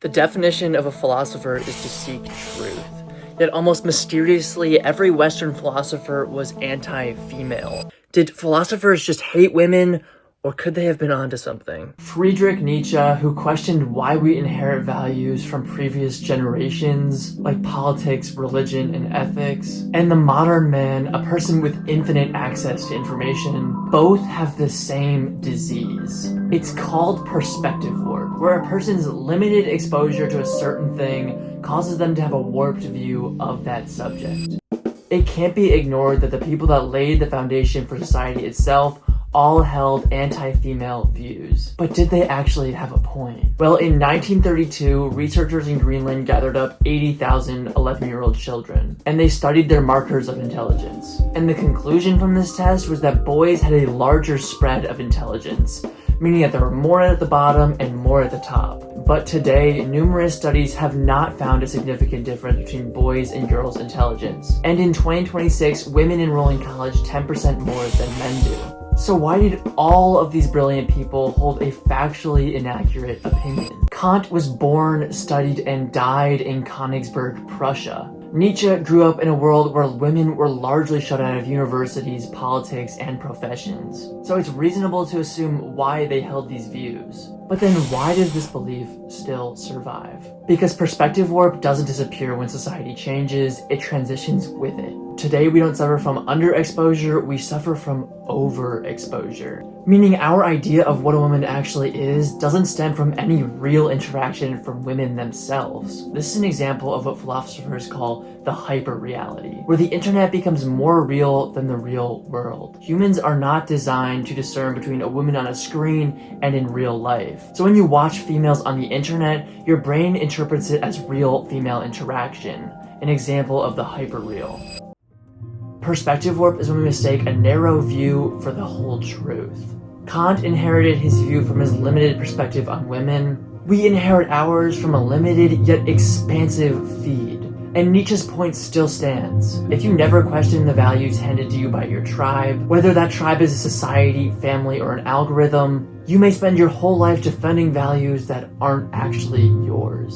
The definition of a philosopher is to seek truth. Yet almost mysteriously, every Western philosopher was anti-female. Did philosophers just hate women, or could they have been onto something? Friedrich Nietzsche, who questioned why we inherit values from previous generations, like politics, religion, and ethics, and the modern man, a person with infinite access to information, both have the same disease. It's called perspective warp, where a person's limited exposure to a certain thing causes them to have a warped view of that subject. It can't be ignored that the people that laid the foundation for society itself all held anti-female views. But did they actually have a point? Well, in 1932, researchers in Greenland gathered up 80,000 11-year-old children, and they studied their markers of intelligence. And the conclusion from this test was that boys had a larger spread of intelligence, meaning that there were more at the bottom and more at the top. But today, numerous studies have not found a significant difference between boys' and girls' intelligence. And in 2026, women enroll in college 10% more than men do. So why did all of these brilliant people hold a factually inaccurate opinion? Kant was born, studied, and died in Königsberg, Prussia. Nietzsche grew up in a world where women were largely shut out of universities, politics, and professions. So it's reasonable to assume why they held these views. But then why does this belief still survive? Because perspective warp doesn't disappear when society changes, it transitions with it. Today we don't suffer from underexposure, we suffer from overexposure. Meaning our idea of what a woman actually is doesn't stem from any real interaction from women themselves. This is an example of what philosophers call the hyper-reality, where the internet becomes more real than the real world. Humans are not designed to discern between a woman on a screen and in real life. So when you watch females on the internet, your brain interprets it as real female interaction, an example of the hyper-real. Perspective warp is when we mistake a narrow view for the whole truth. Kant inherited his view from his limited perspective on women. We inherit ours from a limited yet expansive feed. And Nietzsche's point still stands. If you never question the values handed to you by your tribe, whether that tribe is a society, family, or an algorithm, you may spend your whole life defending values that aren't actually yours.